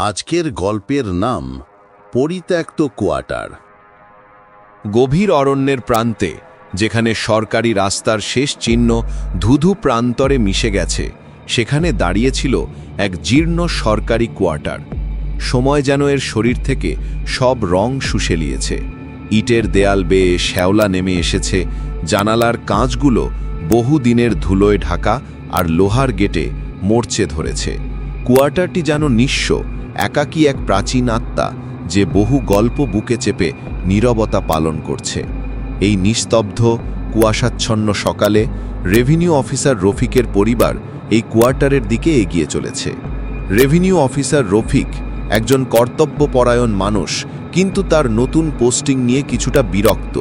আজকের গল্পের নাম পরিত্যক্ত কোয়ার্টার। গভীর অরণ্যের প্রান্তে, যেখানে সরকারি রাস্তার শেষ চিহ্ন ধুধু প্রান্তরে মিশে গেছে, সেখানে দাঁড়িয়েছিল এক জীর্ণ সরকারি কোয়ার্টার। সময় যেন এর শরীর থেকে সব রং শুষে নিয়েছে। ইটের দেয়াল বেয়ে শ্যাওলা নেমে এসেছে, জানালার কাঁচগুলো বহু দিনের ধুলোয় ঢাকা, আর লোহার গেটে মরচে ধরেছে। কোয়ার্টারটি যেন নিঃস্ব, একাকী এক প্রাচীন আত্মা, যে বহু গল্প বুকে চেপে নীরবতা পালন করছে। এই নিস্তব্ধ কুয়াশাচ্ছন্ন সকালে রেভিনিউ অফিসার রফিকের পরিবার এই কোয়ার্টারের দিকে এগিয়ে চলেছে। রেভিনিউ অফিসার রফিক একজন কর্তব্যপরায়ণ মানুষ, কিন্তু তার নতুন পোস্টিং নিয়ে কিছুটা বিরক্ত।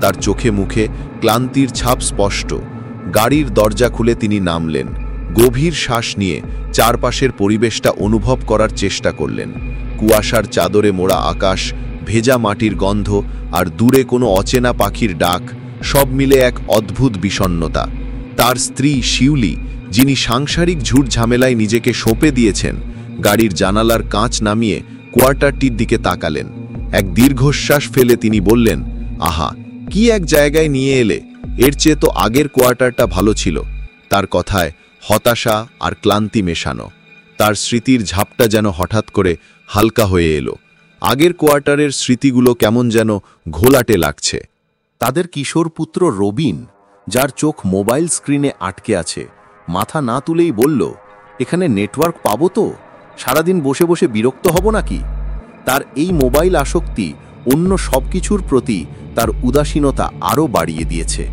তার চোখে মুখে ক্লান্তির ছাপ স্পষ্ট। গাড়ির দরজা খুলে তিনি নামলেন। গভীর শ্বাস নিয়ে চারপাশের পরিবেশটা অনুভব করার চেষ্টা করলেন। কুয়াশার চাদরে মোড়া আকাশ, ভেজা মাটির গন্ধ, আর দূরে কোনো অচেনা পাখির ডাক, সব মিলে এক অদ্ভুত বিষণ্ণতা। তার স্ত্রী শিউলি, যিনি সাংসারিক ঝুট ঝামেলায় নিজেকে সঁপে দিয়েছেন, গাড়ির জানালার কাঁচ নামিয়ে কোয়ার্টারটির দিকে তাকালেন। এক দীর্ঘশ্বাস ফেলে তিনি বললেন, আহা, কি এক জায়গায় নিয়ে এলে! এর চেয়ে তো আগের কোয়ার্টারটা ভালো ছিল। তার কথায় হতাশা আর ক্লান্তি মেশানো। তার স্মৃতির ঝাপটা যেন হঠাৎ করে হালকা হয়ে এলো। আগের কোয়ার্টারের স্মৃতিগুলো কেমন যেন ঘোলাটে লাগছে। তাদের কিশোর পুত্র রবিন, যার চোখ মোবাইল স্ক্রিনে আটকে আছে, মাথা না তুলেই বলল, এখানে নেটওয়ার্ক পাবো তো? সারাদিন বসে বসে বিরক্ত হব নাকি? তার এই মোবাইল আসক্তি অন্য সব কিছুর প্রতি তার উদাসীনতা আরও বাড়িয়ে দিয়েছে।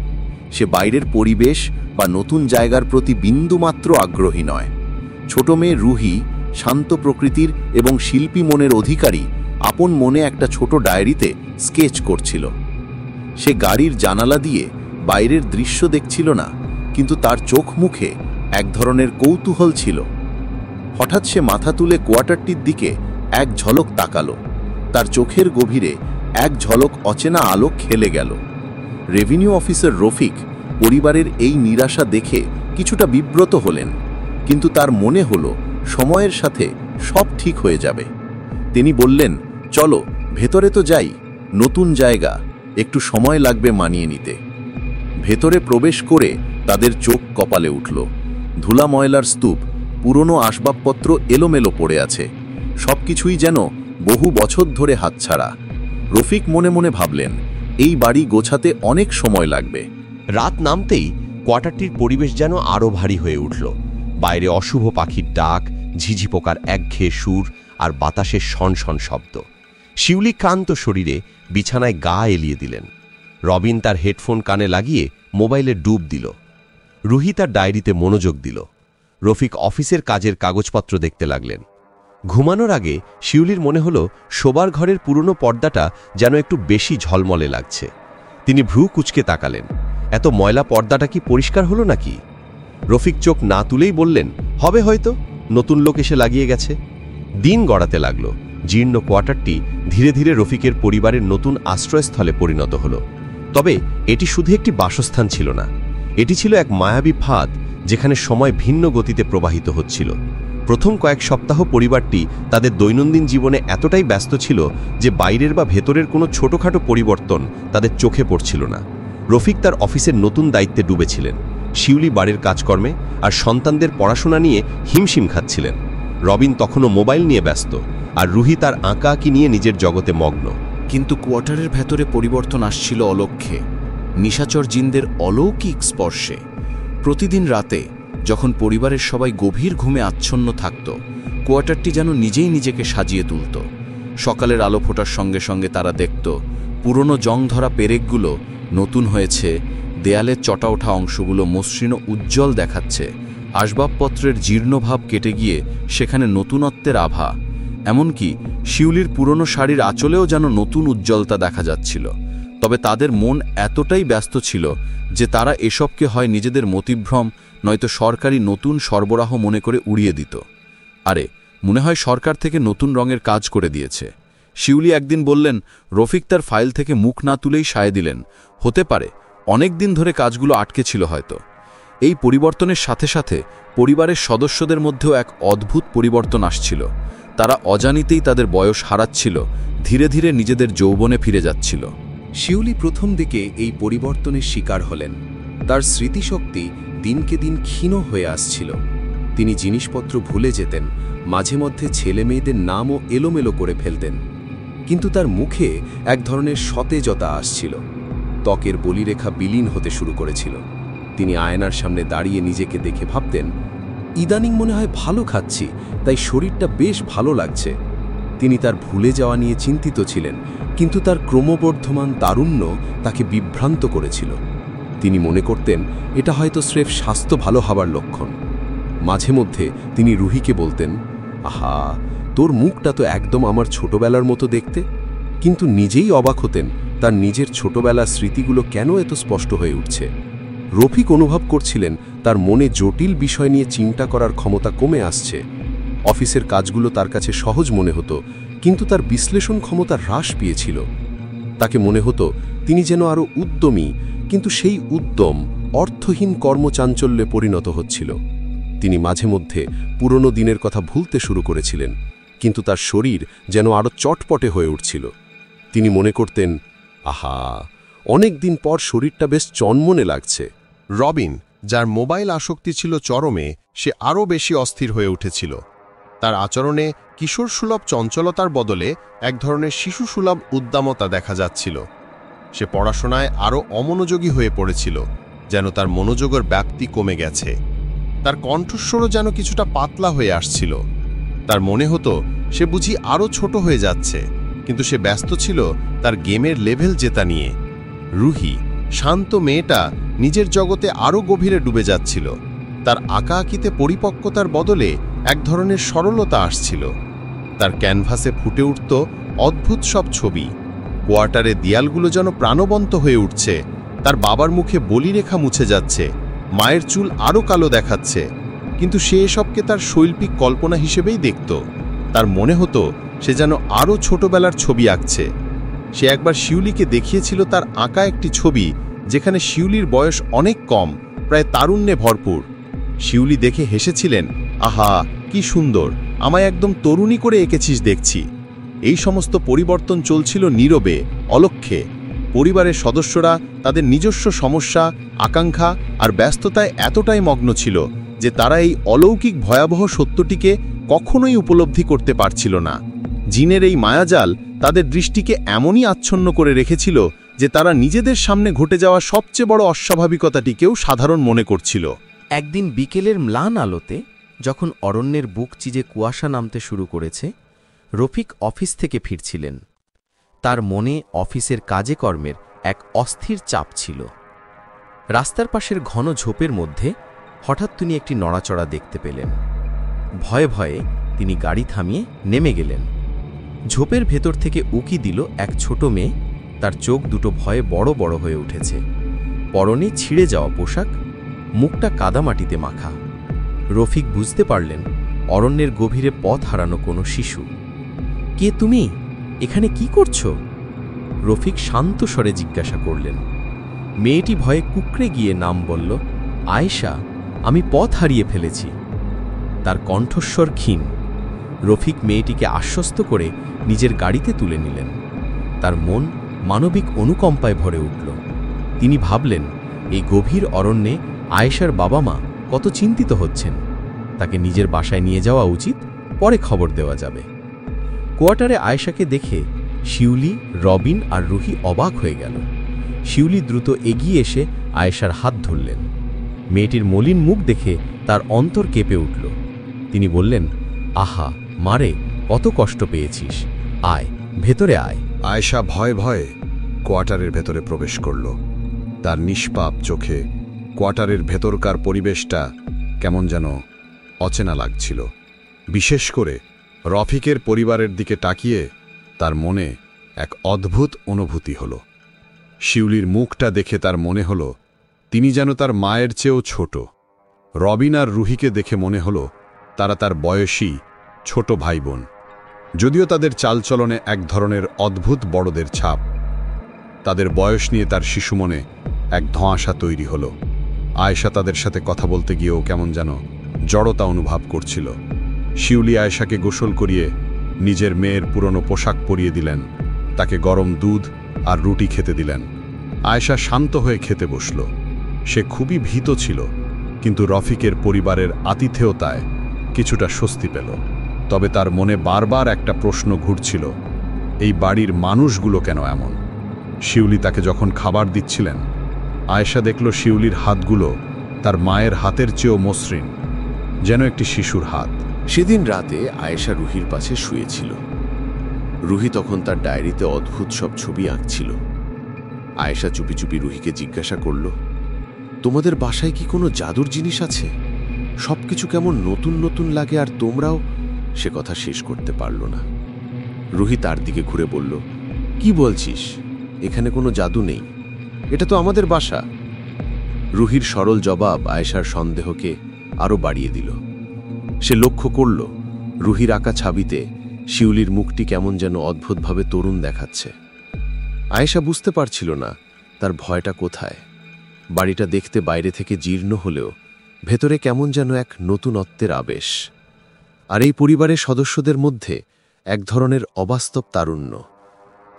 সে বাইরের পরিবেশ বা নতুন জায়গার প্রতি বিন্দুমাত্র আগ্রহী নয়। ছোট মেয়ে রুহি, শান্ত প্রকৃতির এবং শিল্পী মনের অধিকারী, আপন মনে একটা ছোট ডায়েরিতে স্কেচ করছিল। সে গাড়ির জানালা দিয়ে বাইরের দৃশ্য দেখছিল না, কিন্তু তার চোখ মুখে এক ধরনের কৌতূহল ছিল। হঠাৎ সে মাথা তুলে কোয়ার্টারটির দিকে এক ঝলক তাকালো। তার চোখের গভীরে এক ঝলক অচেনা আলো খেলে গেল। রেভিনিউ অফিসার রফিক পরিবারের এই নিরাশা দেখে কিছুটা বিব্রত হলেন, কিন্তু তার মনে হলো সময়ের সাথে সব ঠিক হয়ে যাবে। তিনি বললেন, চলো ভেতরে তো যাই, নতুন জায়গা, একটু সময় লাগবে মানিয়ে নিতে। ভেতরে প্রবেশ করে তাদের চোখ কপালে উঠল। ধুলা ময়লার স্তূপ, পুরনো আসবাবপত্র এলোমেলো পড়ে আছে, সবকিছুই যেন বহু বছর ধরে হাতছাড়া। রফিক মনে মনে ভাবলেন, এই বাড়ি গোছাতে অনেক সময় লাগবে। রাত নামতেই কোয়ার্টারটির পরিবেশ যেন আরও ভারী হয়ে উঠল। বাইরে অশুভ পাখির ডাক, ঝিঝি পোকার একঘেয়ে সুর, আর বাতাসের শনশন শব্দ। শিউলি ক্লান্ত শরীরে বিছানায় গা এলিয়ে দিলেন। রবিন তার হেডফোন কানে লাগিয়ে মোবাইলে ডুব দিল। রুহি তার ডায়েরিতে মনোযোগ দিল। রফিক অফিসের কাজের কাগজপত্র দেখতে লাগলেন। ঘুমানোর আগে শিউলির মনে হলো শোবার ঘরের পুরনো পর্দাটা যেন একটু বেশি ঝলমলে লাগছে। তিনি ভ্রু কুঁচকে তাকালেন। এত ময়লা পর্দাটা কি পরিষ্কার হলো নাকি? রফিক চোখ না তুলেই বললেন, হবে হয়তো, নতুন লোক এসে লাগিয়ে গেছে। দিন গড়াতে লাগল। জীর্ণ কোয়ার্টারটি ধীরে ধীরে রফিকের পরিবারের নতুন আশ্রয়স্থলে পরিণত হলো। তবে এটি শুধু একটি বাসস্থান ছিল না, এটি ছিল এক মায়াবী ফাঁদ, যেখানে সময় ভিন্ন গতিতে প্রবাহিত হচ্ছিল। প্রথম কয়েক সপ্তাহ পরিবারটি তাদের দৈনন্দিন জীবনে এতটাই ব্যস্ত ছিল যে বাইরের বা ভেতরের কোনো ছোটখাটো পরিবর্তন তাদের চোখে পড়ছিল না। রফিক তার অফিসের নতুন দায়িত্বে ডুবেছিলেন। শিউলি বাড়ির কাজকর্মে আর সন্তানদের পড়াশোনা নিয়ে হিমশিম খাচ্ছিলেন। রবিন তখনও মোবাইল নিয়ে ব্যস্ত, আর রুহি তার আঁকাআঁকি নিয়ে নিজের জগতে মগ্ন। কিন্তু কোয়ার্টারের ভেতরে পরিবর্তন আসছিল অলক্ষ্যে, নিশাচর জিনদের অলৌকিক স্পর্শে। প্রতিদিন রাতে যখন পরিবারের সবাই গভীর ঘুমে আচ্ছন্ন থাকত, কোয়ার্টারটি যেন নিজেই নিজেকে সাজিয়ে তুলত। সকালের আলো ফোটার সঙ্গে সঙ্গে তারা দেখত পুরনো জং ধরা পেরেকগুলো নতুন হয়েছে, দেয়ালের চটা ওঠা অংশগুলো মসৃণ উজ্জ্বল দেখাচ্ছে, আসবাবপত্রের জীর্ণভাব কেটে গিয়ে সেখানে নতুনত্বের আভা। এমনকি শিউলির পুরনো শাড়ির আঁচলেও যেন নতুন উজ্জ্বলতা দেখা যাচ্ছিল। তবে তাদের মন এতটাই ব্যস্ত ছিল যে তারা এসবকে হয় নিজেদের মতিভ্রম, নয়তো সরকারি নতুন সরবরাহ মনে করে উড়িয়ে দিত। আরে, মনে হয় সরকার থেকে নতুন রঙের কাজ করে দিয়েছে। শিউলি একদিন বললেন, রফিক তার ফাইল থেকে মুখ না তুলেই সায় দিলেন, হতে পারে অনেক দিন ধরে কাজগুলো আটকে ছিল হয়তো। এই পরিবর্তনের সাথে সাথে পরিবারের সদস্যদের মধ্যেও এক অদ্ভুত পরিবর্তন আসছিল। তারা অজানিতেই তাদের বয়স হারাচ্ছিল, ধীরে ধীরে নিজেদের যৌবনে ফিরে যাচ্ছিল। শিউলি প্রথম দিকে এই পরিবর্তনের শিকার হলেন। তার স্মৃতিশক্তি দিনকে দিন ক্ষীণ হয়ে আসছিল। তিনি জিনিসপত্র ভুলে যেতেন, মাঝে মধ্যে ছেলে মেয়েদের নামও এলোমেলো করে ফেলতেন। কিন্তু তার মুখে এক ধরনের সতেজতা আসছিল। ত্বকের বলিরেখা বিলীন হতে শুরু করেছিল। তিনি আয়নার সামনে দাঁড়িয়ে নিজেকে দেখে ভাবতেন, ইদানিং মনে হয় ভালো খাচ্ছি, তাই শরীরটা বেশ ভালো লাগছে। তিনি তার ভুলে যাওয়া নিয়ে চিন্তিত ছিলেন, কিন্তু তার ক্রমবর্ধমান তারুণ্য তাকে বিভ্রান্ত করেছিল। তিনি মনে করতেন এটা হয়তো স্রেফ স্বাস্থ্য ভালো হবার লক্ষণ। মাঝে মধ্যে তিনি রুহিকে বলতেন, আহা, তোর মুখটা তো একদম আমার ছোটবেলার মতো দেখতে। কিন্তু নিজেই অবাক হতেন তার নিজের ছোটবেলার স্মৃতিগুলো কেন এত স্পষ্ট হয়ে উঠছে। রফিক অনুভব করছিলেন তার মনে জটিল বিষয় নিয়ে চিন্তা করার ক্ষমতা কমে আসছে। অফিসের কাজগুলো তার কাছে সহজ মনে হতো, কিন্তু তার বিশ্লেষণ ক্ষমতা হ্রাস পেয়েছিল। তাকে মনে হতো তিনি যেন আরও উদ্যমী, কিন্তু সেই উদ্যম অর্থহীন কর্মচাঞ্চল্যে পরিণত হচ্ছিল। তিনি মাঝে মধ্যে পুরনো দিনের কথা ভুলতে শুরু করেছিলেন, কিন্তু তার শরীর যেন আরও চটপটে হয়ে উঠছিল। তিনি মনে করতেন, আহা, অনেক দিন পর শরীরটা বেশ চনমনে লাগছে। রবিন, যার মোবাইল আসক্তি ছিল চরমে, সে আরও বেশি অস্থির হয়ে উঠেছিল। তার আচরণে কিশোরসুলভ চঞ্চলতার বদলে এক ধরনের শিশুসুলভ উদ্দামতা দেখা যাচ্ছিল। সে পড়াশোনায় আরও অমনোযোগী হয়ে পড়েছিল, যেন তার মনোযোগের ব্যাপ্তি কমে গেছে। তার কণ্ঠস্বরও যেন কিছুটা পাতলা হয়ে আসছিল। তার মনে হতো সে বুঝি আরও ছোট হয়ে যাচ্ছে, কিন্তু সে ব্যস্ত ছিল তার গেমের লেভেল জেতা নিয়ে। রুহি, শান্ত মেয়েটা, নিজের জগতে আরও গভীরে ডুবে যাচ্ছিল। তার আঁকাআঁকিতে পরিপক্কতার বদলে এক ধরনের সরলতা আসছিল। তার ক্যানভাসে ফুটে উঠত অদ্ভুত সব ছবি। কোয়ার্টারের দেয়ালগুলো যেন প্রাণবন্ত হয়ে উঠছে। তার বাবার মুখে বলিরেখা মুছে যাচ্ছে, মায়ের চুল আরও কালো দেখাচ্ছে, কিন্তু সে এসবকে তার শৈল্পিক কল্পনা হিসেবেই দেখত। তার মনে হতো সে যেন আরও ছোটবেলার ছবি আঁকছে। সে একবার শিউলিকে দেখিয়েছিল তার আঁকা একটি ছবি, যেখানে শিউলির বয়স অনেক কম, প্রায় তারুণ্যে ভরপুর। শিউলি দেখে হেসেছিলেন, আহা, কি সুন্দর, আমায় একদম তরুণী করে এঁকেছিস দেখছি। এই সমস্ত পরিবর্তন চলছিল নীরবে, অলক্ষ্যে। পরিবারের সদস্যরা তাদের নিজস্ব সমস্যা, আকাঙ্ক্ষা আর ব্যস্ততায় এতটাই মগ্ন ছিল যে তারা এই অলৌকিক ভয়াবহ সত্যটিকে কখনোই উপলব্ধি করতে পারছিল না। জিনের এই মায়াজাল তাদের দৃষ্টিকে এমনই আচ্ছন্ন করে রেখেছিল যে তারা নিজেদের সামনে ঘটে যাওয়া সবচেয়ে বড় অস্বাভাবিকতাটিকেও সাধারণ মনে করছিল। একদিন বিকেলের ম্লান আলোতে, যখন অরণ্যের বুক চিজে কুয়াশা নামতে শুরু করেছে, রফিক অফিস থেকে ফিরছিলেন। তার মনে অফিসের কাজে কর্মের এক অস্থির চাপ ছিল। রাস্তার পাশের ঘন ঝোপের মধ্যে হঠাৎ তিনি একটি নড়াচড়া দেখতে পেলেন। ভয়ে ভয়ে তিনি গাড়ি থামিয়ে নেমে গেলেন। ঝোপের ভেতর থেকে উকি দিল এক ছোট মেয়ে। তার চোখ দুটো ভয়ে বড় বড় হয়ে উঠেছে। পরনে ছিঁড়ে যাওয়া পোশাক, মুখটা কাদামাটিতে মাখা। রফিক বুঝতে পারলেন অরণ্যের গভীরে পথ হারানো কোনো শিশু। কে তুমি? এখানে কি করছো? রফিক শান্ত স্বরে জিজ্ঞাসা করলেন। মেয়েটি ভয়ে কুকড়ে গিয়ে নাম বলল, আয়েশা, আমি পথ হারিয়ে ফেলেছি। তার কণ্ঠস্বর ক্ষীণ। রফিক মেয়েটিকে আশ্বস্ত করে নিজের গাড়িতে তুলে নিলেন। তার মন মানবিক অনুকম্পায় ভরে উঠল। তিনি ভাবলেন, এই গভীর অরণ্যে আয়েশার বাবা মা কত চিন্তিত হচ্ছেন। তাকে নিজের বাসায় নিয়ে যাওয়া উচিত, পরে খবর দেওয়া যাবে। কোয়ার্টারে আয়েশাকে দেখে শিউলি, রবিন আর রুহি অবাক হয়ে গেল। শিউলি দ্রুত এগিয়ে এসে আয়েশার হাত ধরলেন। মেয়েটির মলিন মুখ দেখে তার অন্তর কেঁপে উঠল। তিনি বললেন, আহা মারে, কত কষ্ট পেয়েছিস, আয় ভেতরে আয়। আয়েশা ভয়ে ভয়ে কোয়ার্টারের ভেতরে প্রবেশ করল। তার নিষ্পাপ চোখে কোয়ার্টারের ভেতরকার পরিবেশটা কেমন যেন অচেনা লাগছিল। বিশেষ করে রফিকের পরিবারের দিকে তাকিয়ে তার মনে এক অদ্ভুত অনুভূতি হল। শিউলির মুখটা দেখে তার মনে হল তিনি যেন তার মায়ের চেয়েও ছোট। রবিন আর রুহিকে দেখে মনে হল তারা তার বয়সী ছোট ভাই বোন, যদিও তাদের চালচলনে এক ধরনের অদ্ভুত বড়দের ছাপ। তাদের বয়স নিয়ে তার শিশু মনে এক ধোঁয়াশা তৈরি হল। আয়েশা তাদের সাথে কথা বলতে গিয়েও কেমন যেন জড়তা অনুভব করছিল। শিউলি আয়েশাকে গোসল করিয়ে নিজের মেয়ের পুরনো পোশাক পরিয়ে দিলেন, তাকে গরম দুধ আর রুটি খেতে দিলেন। আয়েশা শান্ত হয়ে খেতে বসল। সে খুবই ভীত ছিল, কিন্তু রফিকের পরিবারের আতিথেয়তায় কিছুটা স্বস্তি পেল। তবে তার মনে বারবার একটা প্রশ্ন ঘুরছিল, এই বাড়ির মানুষগুলো কেন এমন? শিউলি তাকে যখন খাবার দিচ্ছিলেন, আয়েশা দেখল শিউলির হাতগুলো তার মায়ের হাতের চেয়েও মসৃণ, যেন একটি শিশুর হাত। সেদিন রাতে আয়েশা রুহির পাশে শুয়েছিল। রুহি তখন তার ডায়েরিতে অদ্ভুত সব ছবি আঁকছিল। আয়েশা চুপি চুপি রুহিকে জিজ্ঞাসা করল, তোমাদের বাসায় কি কোনো জাদুর জিনিস আছে? সবকিছু কেমন নতুন নতুন লাগে, আর তোমরাও? সে কথা শেষ করতে পারল না। রুহি তার দিকে ঘুরে বলল, কি বলছিস? এখানে কোনো জাদু নেই, এটা তো আমাদের বাসা। রুহির সরল জবাব আয়েশার সন্দেহকে আরও বাড়িয়ে দিল। সে লক্ষ্য করল রুহির আঁকা ছবিতে শিউলির মুখটি কেমন যেন অদ্ভুতভাবে তরুণ দেখাচ্ছে। আয়েশা বুঝতে পারছিল না তার ভয়টা কোথায়। বাড়িটা দেখতে বাইরে থেকে জীর্ণ হলেও ভেতরে কেমন যেন এক নতুনত্বের আবেশ। আর এই পরিবারের সদস্যদের মধ্যে এক ধরনের অবাস্তব তারুণ্য।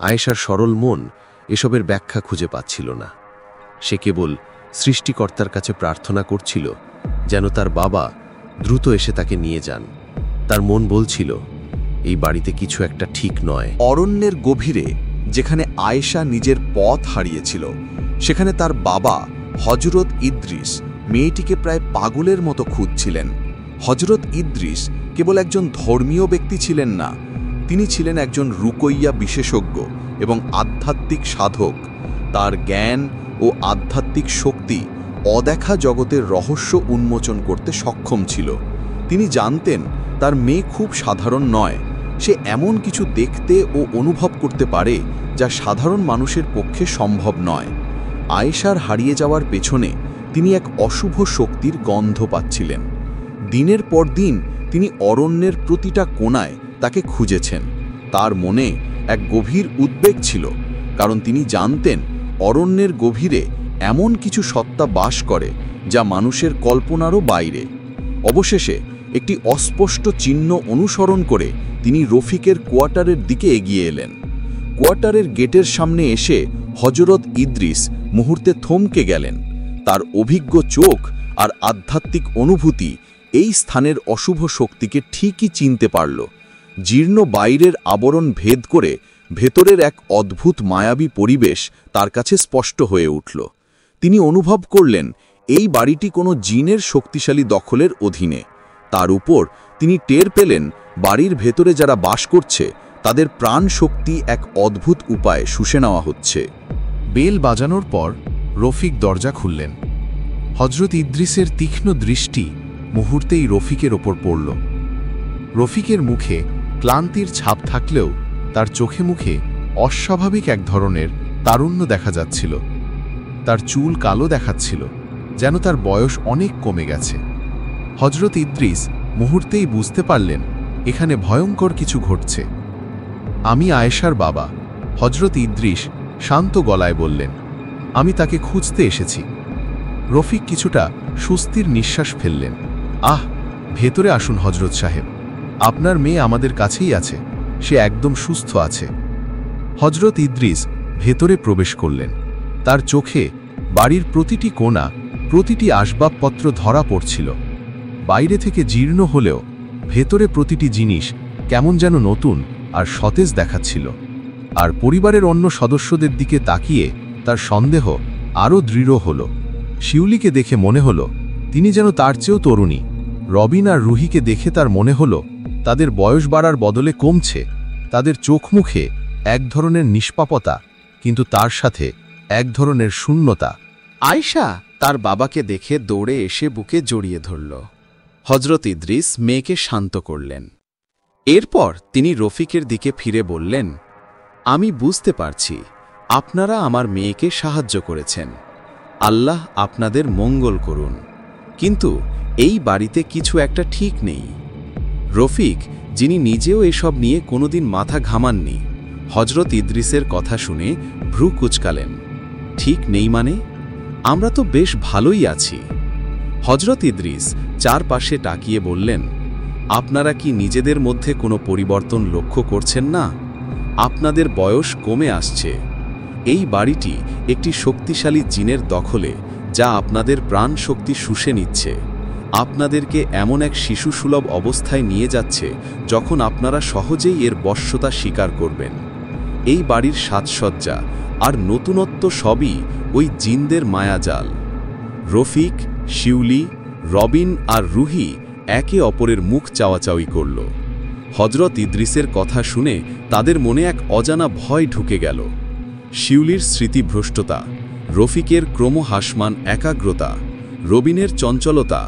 আয়েশার সরল মন এসবের ব্যাখ্যা খুঁজে পাচ্ছিল না। সে কেবল সৃষ্টিকর্তার কাছে প্রার্থনা করছিল যেন তার বাবা দ্রুত এসে তাকে নিয়ে যান। তার মন বলছিল, এই বাড়িতে কিছু একটা ঠিক নয়। অরণ্যের গভীরে যেখানে আয়েশা নিজের পথ হারিয়েছিল, সেখানে তার বাবা হযরত ইদ্রিস মেয়েটিকে প্রায় পাগলের মতো খুঁজছিলেন। হযরত ইদ্রিস কেবল একজন ধর্মীয় ব্যক্তি ছিলেন না, তিনি ছিলেন একজন রুকইয়া বিশেষজ্ঞ এবং আধ্যাত্মিক সাধক। তার জ্ঞান ও আধ্যাত্মিক শক্তি অদেখা জগতের রহস্য উন্মোচন করতে সক্ষম ছিল। তিনি জানতেন তার মেয়ে খুব সাধারণ নয়, সে এমন কিছু দেখতে ও অনুভব করতে পারে যা সাধারণ মানুষের পক্ষে সম্ভব নয়। আয়েশার হারিয়ে যাওয়ার পেছনে তিনি এক অশুভ শক্তির গন্ধ পাচ্ছিলেন। দিনের পর দিন তিনি অরণ্যের প্রতিটা কোণায় তাকে খুঁজেছেন। তার মনে এক গভীর উদ্বেগ ছিল, কারণ তিনি জানতেন অরণ্যের গভীরে এমন কিছু সত্তা বাস করে যা মানুষের কল্পনারও বাইরে। অবশেষে একটি অস্পষ্ট চিহ্ন অনুসরণ করে তিনি রফিকের কোয়ার্টারের দিকে এগিয়ে এলেন। কোয়ার্টারের গেটের সামনে এসে হযরত ইদ্রিস মুহূর্তে থমকে গেলেন। তার অভিজ্ঞ চোখ আর আধ্যাত্মিক অনুভূতি এই স্থানের অশুভ শক্তিকে ঠিকই চিনতে পারল। জীর্ণ বাইরের আবরণ ভেদ করে ভেতরের এক অদ্ভুত মায়াবী পরিবেশ তার কাছে স্পষ্ট হয়ে উঠল। তিনি অনুভব করলেন এই বাড়িটি কোনো জিনের শক্তিশালী দখলের অধীনে। তার উপর তিনি টের পেলেন বাড়ির ভেতরে যারা বাস করছে তাদের প্রাণ শক্তি এক অদ্ভুত উপায়ে শুষে নেওয়া হচ্ছে। বেল বাজানোর পর রফিক দরজা খুললেন। হযরত ইদ্রিসের তীক্ষ্ণ দৃষ্টি মুহূর্তেই রফিকের ওপর পড়ল। রফিকের মুখে ক্লান্তির ছাপ থাকলেও তার চোখে মুখে অস্বাভাবিক এক ধরনের তারুণ্য দেখা যাচ্ছিল। তার চুল কালো দেখাচ্ছিল, যেন তার বয়স অনেক কমে গেছে। হযরত ইদ্রিস মুহূর্তেই বুঝতে পারলেন এখানে ভয়ঙ্কর কিছু ঘটছে। আমি আয়েশার বাবা, হযরত ইদ্রিস শান্ত গলায় বললেন। আমি তাকে খুঁজতে এসেছি। রফিক কিছুটা স্বস্তির নিঃশ্বাস ফেললেন। আহ, ভেতরে আসুন হযরত সাহেব, আপনার মেয়ে আমাদের কাছেই আছে, সে একদম সুস্থ আছে। হযরত ইদ্রিস ভেতরে প্রবেশ করলেন। তার চোখে বাড়ির প্রতিটি কোণা, প্রতিটি আসবাবপত্র ধরা পড়ছিল। বাইরে থেকে জীর্ণ হলেও ভেতরে প্রতিটি জিনিস কেমন যেন নতুন আর সতেজ দেখাচ্ছিল। আর পরিবারের অন্য সদস্যদের দিকে তাকিয়ে তার সন্দেহ আরও দৃঢ় হল। শিউলিকে দেখে মনে হলো তিনি যেন তার চেয়েও তরুণী। রবিন আর রুহিকে দেখে তার মনে হলো তাদের বয়স বাড়ার বদলে কমছে। তাদের চোখ মুখে এক ধরনের নিষ্পাপতা, কিন্তু তার সাথে এক ধরনের শূন্যতা। আয়েশা তার বাবাকে দেখে দৌড়ে এসে বুকে জড়িয়ে ধরল। হযরত ইদ্রিস মেয়েকে শান্ত করলেন। এরপর তিনি রফিকের দিকে ফিরে বললেন, আমি বুঝতে পারছি আপনারা আমার মেয়েকে সাহায্য করেছেন। আল্লাহ আপনাদের মঙ্গল করুন, কিন্তু এই বাড়িতে কিছু একটা ঠিক নেই। রফিক, যিনি নিজেও এসব নিয়ে কোনোদিন মাথা ঘামাননি, হযরত ইদ্রিসের কথা শুনে ভ্রু কুঁচকালেন। ঠিক নেই মানে? আমরা তো বেশ ভালোই আছি। হযরত ইদ্রিস চারপাশে তাকিয়ে বললেন, আপনারা কি নিজেদের মধ্যে কোনো পরিবর্তন লক্ষ্য করছেন না? আপনাদের বয়স কমে আসছে। এই বাড়িটি একটি শক্তিশালী জিনের দখলে, যা আপনাদের প্রাণ শক্তি শুষে নিচ্ছে। আপনাদেরকে এমন এক শিশুসুলভ অবস্থায় নিয়ে যাচ্ছে যখন আপনারা সহজেই এর বশ্যতা স্বীকার করবেন। এই বাড়ির সাজসজ্জা আর নতুনত্ব সবই ওই জিনদের মায়াজাল। রফিক, শিউলি, রবিন আর রুহি একে অপরের মুখ চাওয়াচাওয়ি করল। হযরত ইদ্রিসের কথা শুনে তাদের মনে এক অজানা ভয় ঢুকে গেল। শিউলির স্মৃতিভ্রষ্টতা, রফিকের ক্রমহাসমান একাগ্রতা, রবিনের চঞ্চলতা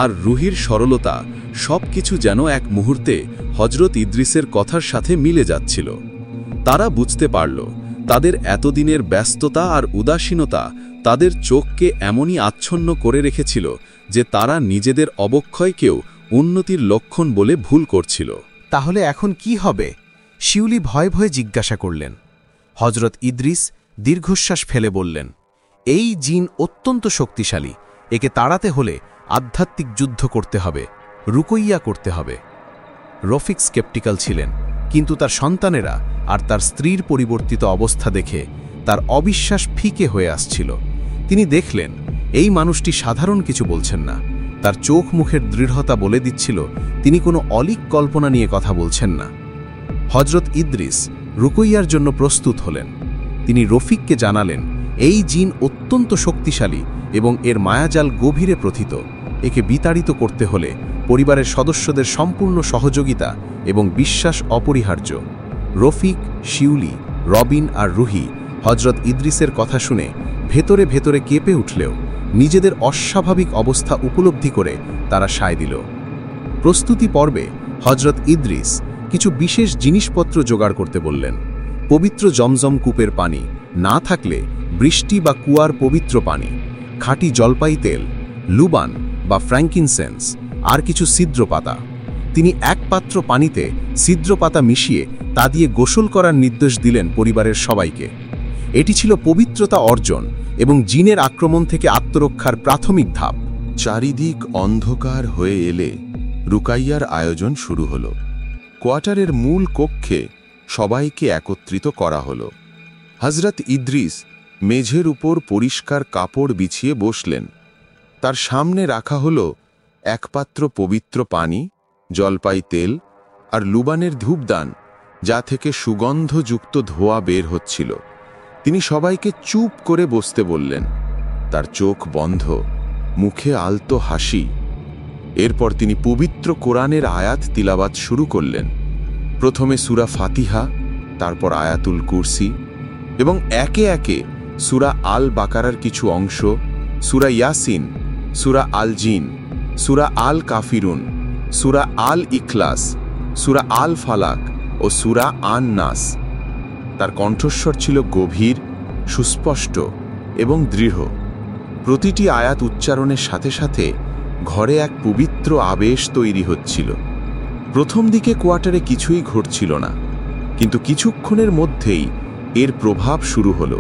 আর রুহির সরলতা সব কিছু যেন এক মুহূর্তে হযরত ইদ্রিসের কথার সাথে মিলে যাচ্ছিল। তারা বুঝতে পারল তাদের এতদিনের ব্যস্ততা আর উদাসীনতা তাদের চোখকে এমনই আচ্ছন্ন করে রেখেছিল যে তারা নিজেদের অবক্ষয়কেও উন্নতির লক্ষণ বলে ভুল করছিল। তাহলে এখন কি হবে? শিউলি ভয়ে ভয়ে জিজ্ঞাসা করলেন। হযরত ইদ্রিস দীর্ঘশ্বাস ফেলে বললেন, এই জিন অত্যন্ত শক্তিশালী। একে তাড়াতে হলে আধ্যাত্মিক যুদ্ধ করতে হবে, রুকইয়া করতে হবে। রফিক স্কেপটিক্যাল ছিলেন, কিন্তু তার সন্তানেরা আর তার স্ত্রীর পরিবর্তিত অবস্থা দেখে তার অবিশ্বাস ফিকে হয়ে আসছিল। তিনি দেখলেন এই মানুষটি সাধারণ কিছু বলছেন না, তার চোখ মুখের দৃঢ়তা বলে দিচ্ছিল তিনি কোনো অলীক কল্পনা নিয়ে কথা বলছেন না। হযরত ইদ্রিস রুকইয়ার জন্য প্রস্তুত হলেন। তিনি রফিককে জানালেন, এই জিন অত্যন্ত শক্তিশালী এবং এর মায়াজাল গভীরে প্রথিত। একে বিতাড়িত করতে হলে পরিবারের সদস্যদের সম্পূর্ণ সহযোগিতা এবং বিশ্বাস অপরিহার্য। রফিক, শিউলি, রবিন আর রুহি হযরত ইদ্রিসের কথা শুনে ভেতরে ভেতরে কেঁপে উঠলেও নিজেদের অস্বাভাবিক অবস্থা উপলব্ধি করে তারা সায় দিল। প্রস্তুতি পর্বে হযরত ইদ্রিস কিছু বিশেষ জিনিসপত্র জোগাড় করতে বললেন। পবিত্র জমজম কূপের পানি, না থাকলে বৃষ্টি বা কুয়ার পবিত্র পানি, খাঁটি জলপাই তেল, লুবান বা ফ্র্যাঙ্কিনসেন্স আর কিছু ছিদ্র পাতা। তিনি এক পাত্র পানিতে ছিদ্র পাতা মিশিয়ে তা দিয়ে গোসল করার নির্দেশ দিলেন পরিবারের সবাইকে। এটি ছিল পবিত্রতা অর্জন এবং জিনের আক্রমণ থেকে আত্মরক্ষার প্রাথমিক ধাপ। চারিদিক অন্ধকার হয়ে এলে রুকাইয়ার আয়োজন শুরু হল। কোয়ার্টারের মূল কক্ষে সবাইকে একত্রিত করা হল। হযরত ইদ্রিস মেঝের উপর পরিষ্কার কাপড় বিছিয়ে বসলেন। তার সামনে রাখা হল এক পাত্র পবিত্র পানি, জলপাই তেল আর লুবানের ধূপদান, যা থেকে সুগন্ধযুক্ত ধোঁয়া বের হচ্ছিল। তিনি সবাইকে চুপ করে বসতে বললেন। তার চোখ বন্ধ, মুখে আলতো হাসি। এরপর তিনি পবিত্র কোরআনের আয়াত তিলাওয়াত শুরু করলেন। প্রথমে সূরা ফাতিহা, তারপর আয়াতুল কুরসি এবং একে একে সূরা আল বাকারার কিছু অংশ, সূরা ইয়াসিন, সূরা আল জিন, সূরা আল কাফিরুন, সূরা আল ইখলাস, সূরা আল ফালাক ও সূরা আন নাস। তার কণ্ঠস্বর ছিল গভীর, সুস্পষ্ট এবং দৃঢ়। প্রতিটি আয়াত উচ্চারণের সাথে সাথে ঘরে এক পবিত্র আবেশ তৈরি হচ্ছিল। প্রথম দিকে কোয়ার্টারে কিছুই ঘটছিল না, কিন্তু কিছুক্ষণের মধ্যেই এর প্রভাব শুরু হল।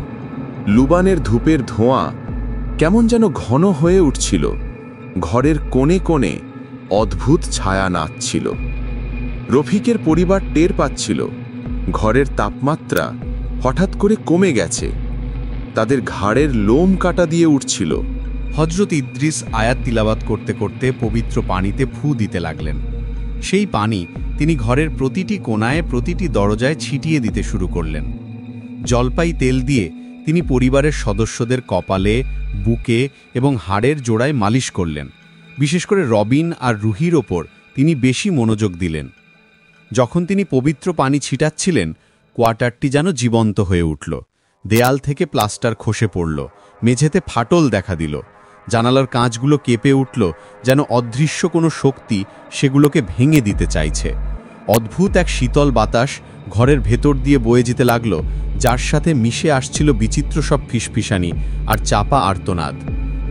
লুবানের ধূপের ধোঁয়া কেমন যেন ঘন হয়ে উঠছিল। ঘরের কোণে কোণে অদ্ভুত ছায়া নাচছিল। রফিকের পরিবার টের পাচ্ছিল ঘরের তাপমাত্রা হঠাৎ করে কমে গেছে। তাদের ঘাড়ের লোম কাটা দিয়ে উঠছিল। হযরত ইদ্রিস আয়াত তিলাওয়াত করতে করতে পবিত্র পানিতে ফু দিতে লাগলেন। সেই পানি তিনি ঘরের প্রতিটি কোণায়, প্রতিটি দরজায় ছিটিয়ে দিতে শুরু করলেন। জলপাই তেল দিয়ে তিনি পরিবারের সদস্যদের কপালে, বুকে এবং হাড়ের জোড়ায় মালিশ করলেন। বিশেষ করে রবিন আর রুহির ওপর তিনি বেশি মনোযোগ দিলেন। যখন তিনি পবিত্র পানি ছিটাচ্ছিলেন, কোয়ার্টারটি যেন জীবন্ত হয়ে উঠল। দেয়াল থেকে প্লাস্টার খসে পড়ল, মেঝেতে ফাটল দেখা দিল, জানালার কাঁচগুলো কেঁপে উঠল, যেন অদৃশ্য কোনো শক্তি সেগুলোকে ভেঙে দিতে চাইছে। অদ্ভুত এক শীতল বাতাস ঘরের ভেতর দিয়ে বয়ে যেতে লাগল, যার সাথে মিশে আসছিল বিচিত্র সব ফিসফিসানি আর চাপা আর্তনাদ।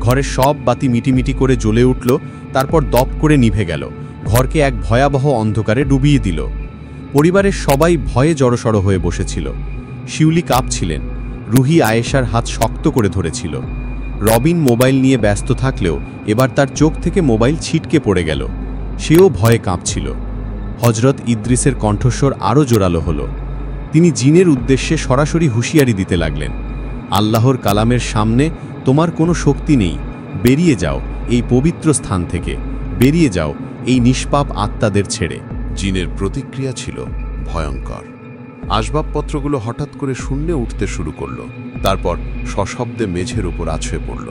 ঘরের সব বাতি মিটিমিটি করে জ্বলে উঠল, তারপর দপ করে নিভে গেল, ঘরকে এক ভয়াবহ অন্ধকারে ডুবিয়ে দিল। পরিবারের সবাই ভয়ে জড়সড় হয়ে বসেছিল। শিউলি কাঁপছিলেন, রুহি আয়েশার হাত শক্ত করে ধরেছিল। রবিন মোবাইল নিয়ে ব্যস্ত থাকলেও এবার তার চোখ থেকে মোবাইল ছিটকে পড়ে গেল। সেও ভয়ে কাঁপছিল। হজরত ইদ্রিসের কণ্ঠস্বর আরও জোরালো হল। তিনি জিনের উদ্দেশ্যে সরাসরি হুঁশিয়ারি দিতে লাগলেন, আল্লাহর কালামের সামনে তোমার কোনো শক্তি নেই, বেরিয়ে যাও এই পবিত্র স্থান থেকে, বেরিয়ে যাও এই নিষ্পাপ আত্মাদের ছেড়ে। জিনের প্রতিক্রিয়া ছিল ভয়ঙ্কর। আসবাবপত্রগুলো হঠাৎ করে শূন্যে উঠতে শুরু করল, তারপর সশব্দে মেঝের উপর আছড়ে পড়ল।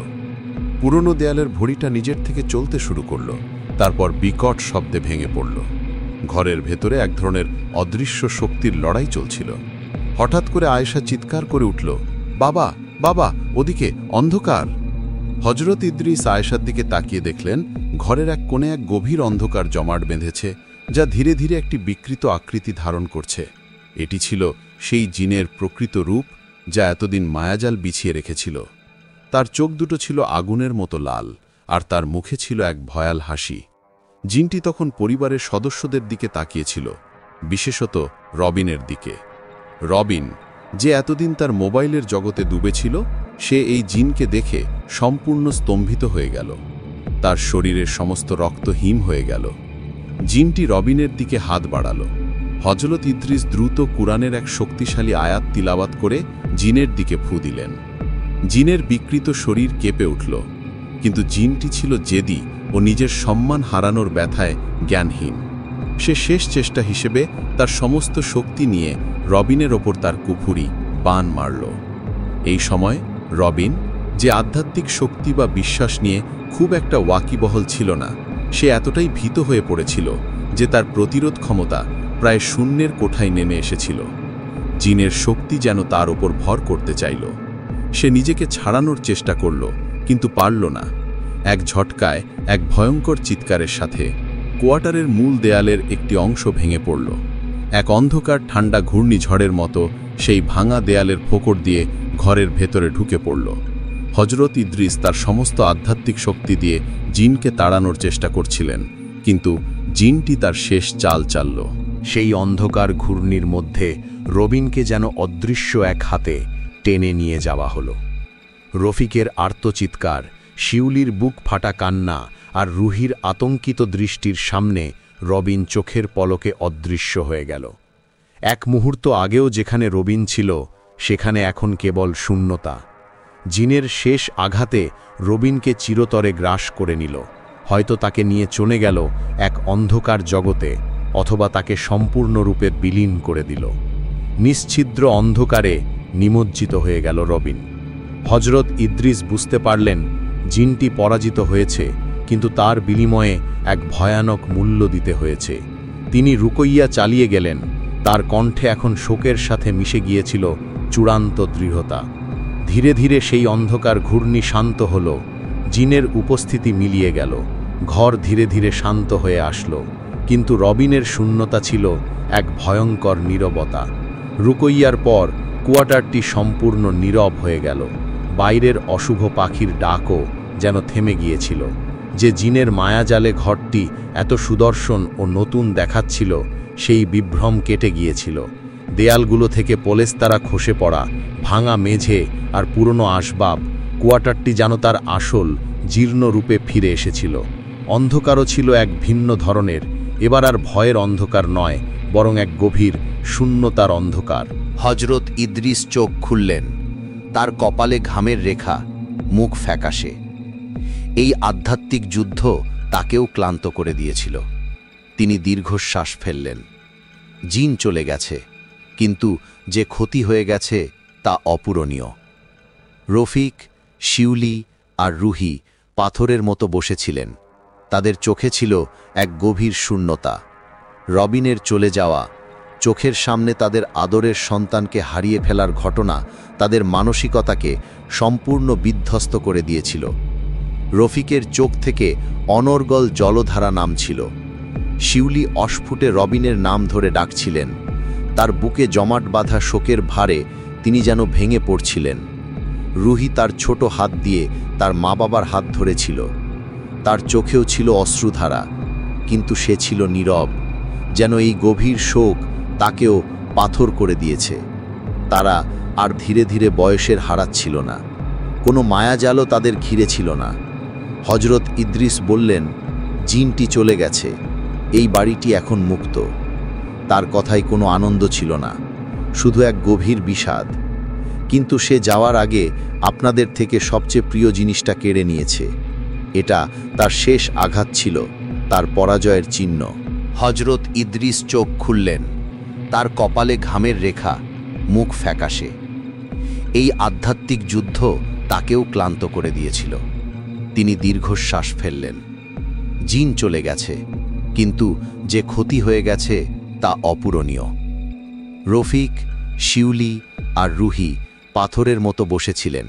পুরনো দেয়ালের ভড়িটা নিজের থেকে চলতে শুরু করল, তারপর বিকট শব্দে ভেঙে পড়ল। ঘরের ভেতরে এক ধরনের অদৃশ্য শক্তির লড়াই চলছিল। হঠাৎ করে আয়েশা চিৎকার করে উঠল, বাবা বাবা, ওদিকে অন্ধকার! হজরত ইদ্রিস আয়েশার দিকে তাকিয়ে দেখলেন ঘরের এক কোণে এক গভীর অন্ধকার জমাট বেঁধেছে, যা ধীরে ধীরে একটি বিকৃত আকৃতি ধারণ করছে। এটি ছিল সেই জিনের প্রকৃত রূপ, যা এতদিন মায়াজাল বিছিয়ে রেখেছিল। তার চোখ দুটো ছিল আগুনের মতো লাল, আর তার মুখে ছিল এক ভয়াল হাসি। জিনটি তখন পরিবারের সদস্যদের দিকে তাকিয়েছিল, বিশেষত রবিনের দিকে। রবিন, যে এতদিন তার মোবাইলের জগতে ডুবেছিল, সে এই জিনকে দেখে সম্পূর্ণ স্তম্ভিত হয়ে গেল। তার শরীরের সমস্ত রক্ত হিম হয়ে গেল। জিনটি রবিনের দিকে হাত বাড়াল। হজরত ইদ্রিস দ্রুত কুরআনের এক শক্তিশালী আয়াত তিলাওয়াত করে জিনের দিকে ফু দিলেন। জিনের বিকৃত শরীর কেঁপে উঠল, কিন্তু জিনটি ছিল জেদি ও নিজের সম্মান হারানোর ব্যথায় জ্ঞানহীন। সে শেষ চেষ্টা হিসেবে তার সমস্ত শক্তি নিয়ে রবিনের ওপর তার কুফুরি বান মারল। এই সময় রবিন, যে আধ্যাত্মিক শক্তি বা বিশ্বাস নিয়ে খুব একটা ওয়াকিবহল ছিল না, সে এতটাই ভীত হয়ে পড়েছিল যে তার প্রতিরোধ ক্ষমতা প্রায় শূন্যের কোঠায় নেমে এসেছিল। জিনের শক্তি যেন তার ওপর ভর করতে চাইল। সে নিজেকে ছাড়ানোর চেষ্টা করল, কিন্তু পারল না। এক ঝটকায়, এক ভয়ঙ্কর চিৎকারের সাথে কোয়ার্টারের মূল দেয়ালের একটি অংশ ভেঙে পড়ল। এক অন্ধকার ঠান্ডা ঘূর্ণিঝড়ের মতো সেই ভাঙা দেয়ালের ফোকর দিয়ে ঘরের ভেতরে ঢুকে পড়ল। হজরত ইদ্রিস তার সমস্ত আধ্যাত্মিক শক্তি দিয়ে জিনকে তাড়ানোর চেষ্টা করছিলেন, কিন্তু জিনটি তার শেষ চাল চালল। সেই অন্ধকার ঘূর্ণির মধ্যে রবিনকে যেন অদৃশ্য এক হাতে টেনে নিয়ে যাওয়া হলো। রফিকের আর্তচিৎকার, শিউলির বুক ফাটা কান্না আর রুহির আতঙ্কিত দৃষ্টির সামনে রবিন চোখের পলকে অদৃশ্য হয়ে গেল। এক মুহূর্ত আগেও যেখানে রবিন ছিল, সেখানে এখন কেবল শূন্যতা। জিনের শেষ আঘাতে রবিনকে চিরতরে গ্রাস করে নিল। হয়তো তাকে নিয়ে চলে গেল এক অন্ধকার জগতে, অথবা তাকে সম্পূর্ণরূপে বিলীন করে দিল। নিশ্ছিদ্র অন্ধকারে নিমজ্জিত হয়ে গেল রবিন। হজরত ইদ্রিস বুঝতে পারলেন জিনটি পরাজিত হয়েছে, কিন্তু তার বিনিময়ে এক ভয়ানক মূল্য দিতে হয়েছে। তিনি রুকইয়া চালিয়ে গেলেন। তার কণ্ঠে এখন শোকের সাথে মিশে গিয়েছিল চূড়ান্ত দৃঢ়তা। ধীরে ধীরে সেই অন্ধকার ঘূর্ণি শান্ত হল। জিনের উপস্থিতি মিলিয়ে গেল। ঘর ধীরে ধীরে শান্ত হয়ে আসলো, কিন্তু রবিনের শূন্যতা ছিল এক ভয়ঙ্কর নীরবতা। রুকইয়ার পর কোয়ার্টারটি সম্পূর্ণ নীরব হয়ে গেল। বাইরের অশুভ পাখির ডাকও যেন থেমে গিয়েছিল। যে জিনের মায়াজালে ঘরটি এত সুদর্শন ও নতুন দেখাচ্ছিল, সেই বিভ্রম কেটে গিয়েছিল। দেয়ালগুলো থেকে পলেস্তারা খসে পড়া, ভাঙা মেঝে আর পুরনো আসবাব, কোয়ার্টারটি যেন তার আসল জীর্ণ রূপে ফিরে এসেছিল। অন্ধকারও ছিল এক ভিন্ন ধরনের। এবার আর ভয়ের অন্ধকার নয়, বরং এক গভীর শূন্যতার অন্ধকার। হজরত ইদ্রিস চোখ খুললেন। তার কপালে ঘামের রেখা, মুখ ফ্যাকাশে। এই আধ্যাত্মিক যুদ্ধ তাকেও ক্লান্ত করে দিয়েছিল। তিনি দীর্ঘশ্বাস ফেললেন। জিন চলে গেছে, কিন্তু যে ক্ষতি হয়ে গেছে তা অপূরণীয়। রফিক, শিউলি আর রুহি পাথরের মতো বসেছিলেন। তাদের চোখে ছিল এক গভীর শূন্যতা। রবিনের চলে যাওয়া, চোখের সামনে তাদের আদরের সন্তানকে হারিয়ে ফেলার ঘটনা তাদের মানসিকতাকে সম্পূর্ণ বিধ্বস্ত করে দিয়েছিল। রফিকের চোখ থেকে অনর্গল জলধারা নামছিল। শিউলি অস্ফুটে রবিনের নাম ধরে ডাকছিলেন। তার বুকে জমাট বাঁধা শোকের ভারে তিনি যেন ভেঙে পড়ছিলেন। রুহি তার ছোট হাত দিয়ে তার মা বাবার হাত ধরেছিল। তার চোখেও ছিল অশ্রুধারা, কিন্তু সে ছিল নীরব, যেন এই গভীর শোক তাকেও পাথর করে দিয়েছে। তারা আর ধীরে ধীরে বয়সের হারাচ্ছিল না। কোনো মায়াজালও তাদের ঘিরে ছিল না। হজরত ইদ্রিস বললেন, জিনটি চলে গেছে, এই বাড়িটি এখন মুক্ত। তার কথায় কোনো আনন্দ ছিল না, শুধু এক গভীর বিষাদ। কিন্তু সে যাওয়ার আগে আপনাদের থেকে সবচেয়ে প্রিয় জিনিসটা কেড়ে নিয়েছে। এটা তার শেষ আঘাত ছিল, তার পরাজয়ের চিহ্ন। হজরত ইদ্রিস চোখ খুললেন, তার কপালে ঘামের রেখা, মুখ ফ্যাকাশে। এই আধ্যাত্মিক যুদ্ধ তাকেও ক্লান্ত করে দিয়েছিল। তিনি দীর্ঘশ্বাস ফেললেন। জিন চলে গেছে, কিন্তু যে ক্ষতি হয়ে গেছে তা অপূরণীয়। রফিক, শিউলি আর রুহি পাথরের মতো বসেছিলেন।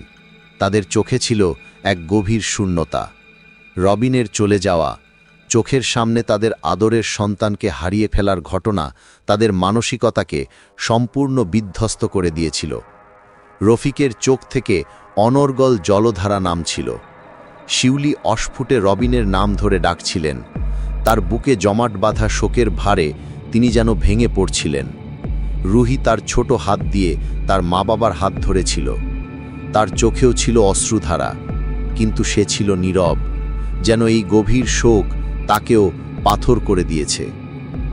তাদের চোখে ছিল এক গভীর শূন্যতা। রবিনের চলে যাওয়া, চোখের সামনে তাদের আদরের সন্তানকে হারিয়ে ফেলার ঘটনা তাদের মানসিকতাকে সম্পূর্ণ বিধ্বস্ত করে দিয়েছিল। রফিকের চোখ থেকে অনর্গল জলধারা নামছিল। শিউলি অস্ফুটে রবিনের নাম ধরে ডাকছিলেন। তার বুকে জমাট বাঁধা শোকের ভারে তিনি যেন ভেঙে পড়ছিলেন। রুহি তার ছোট হাত দিয়ে তার মা বাবার হাত ধরেছিল। তার চোখেও ছিল অশ্রুধারা, কিন্তু সে ছিল নীরব, যেন এই গভীর শোক তাকেও পাথর করে দিয়েছে।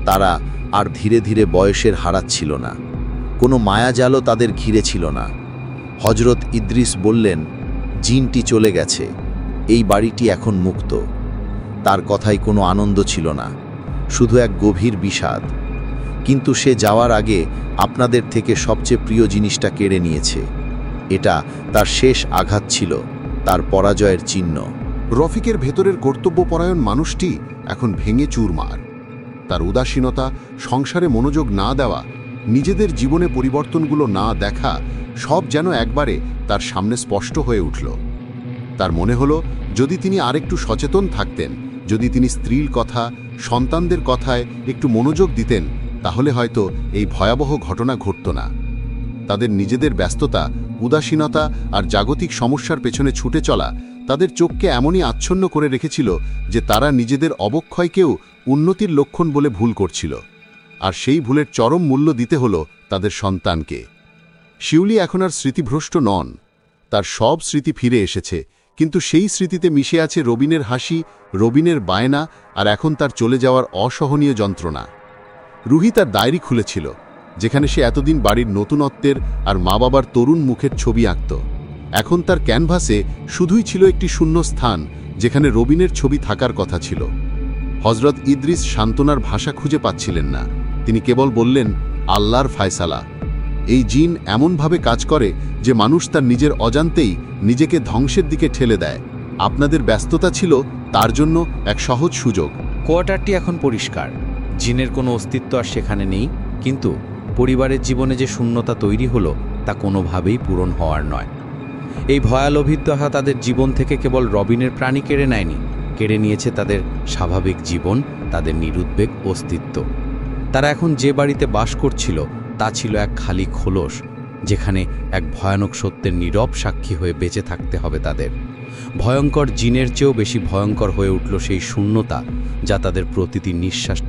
তারা আর ধীরে ধীরে বয়সের হারাচ্ছিল না, কোনো মায়াজালও তাদের ঘিরে ছিল না। হজরত ইদ্রিস বললেন, জিনটি চলে গেছে, এই বাড়িটি এখন মুক্ত। তার কথায় কোনো আনন্দ ছিল না, শুধু এক গভীর বিষাদ। কিন্তু সে যাওয়ার আগে আপনাদের থেকে সবচেয়ে প্রিয় জিনিসটা কেড়ে নিয়েছে। এটা তার শেষ আঘাত ছিল, তার পরাজয়ের চিহ্ন। রফিকের ভেতরের কর্তব্যপরায়ণ মানুষটি এখন ভেঙে চুরমার। তার উদাসীনতা, সংসারে মনোযোগ না দেওয়া, নিজেদের জীবনে পরিবর্তনগুলো না দেখা, সব যেন একবারে তার সামনে স্পষ্ট হয়ে উঠল। তার মনে হলো, যদি তিনি আরেকটু সচেতন থাকতেন, যদি তিনি স্ত্রীর কথা, সন্তানদের কথায় একটু মনোযোগ দিতেন, তাহলে হয়তো এই ভয়াবহ ঘটনা ঘটত না। তাদের নিজেদের ব্যস্ততা, উদাসীনতা আর জাগতিক সমস্যার পেছনে ছুটে চলা তাদের চোখকে এমনই আচ্ছন্ন করে রেখেছিল যে তারা নিজেদের অবক্ষয়কেও উন্নতির লক্ষণ বলে ভুল করছিল। আর সেই ভুলের চরম মূল্য দিতে হলো তাদের সন্তানকে। শিউলি এখন আর স্মৃতিভ্রষ্ট নন। তার সব স্মৃতি ফিরে এসেছে, কিন্তু সেই স্মৃতিতে মিশে আছে রবিনের হাসি, রবিনের বায়না, আর এখন তার চলে যাওয়ার অসহনীয় যন্ত্রণা। রুহি তার ডায়েরি খুলেছিল, যেখানে সে এতদিন বাড়ির নতুনত্বের আর মা বাবার তরুণ মুখের ছবি আঁকত। এখন তার ক্যানভাসে শুধুই ছিল একটি শূন্য স্থান, যেখানে রবিনের ছবি থাকার কথা ছিল। হজরত ইদ্রিস সান্ত্বনার ভাষা খুঁজে পাচ্ছিলেন না। তিনি কেবল বললেন, আল্লাহর ফায়সালা। এই জিন এমনভাবে কাজ করে যে মানুষ তার নিজের অজান্তেই নিজেকে ধ্বংসের দিকে ঠেলে দেয়। আপনাদের ব্যস্ততা ছিল তার জন্য এক সহজ সুযোগ। কোয়ার্টারটি এখন পরিষ্কার, জিনের কোনো অস্তিত্ব আর সেখানে নেই, কিন্তু পরিবারের জীবনে যে শূন্যতা তৈরি হলো তা কোনোভাবেই পূরণ হওয়ার নয়। এই ভয়ালোভিত্বতা তাদের জীবন থেকে কেবল রবিনের প্রাণী কেড়ে নেয়নি, কেড়ে নিয়েছে তাদের স্বাভাবিক জীবন, তাদের নিরুদ্বেগ অস্তিত্ব। তারা এখন যে বাড়িতে বাস করছিল তা ছিল এক খালি খোলস, যেখানে এক ভয়ানক সত্যের নীরব সাক্ষী হয়ে বেঁচে থাকতে হবে তাদের। ভয়ঙ্কর জিনের চেয়েও বেশি ভয়ঙ্কর হয়ে উঠল সেই শূন্যতা, যা তাদের প্রতিটি নিঃশ্বাস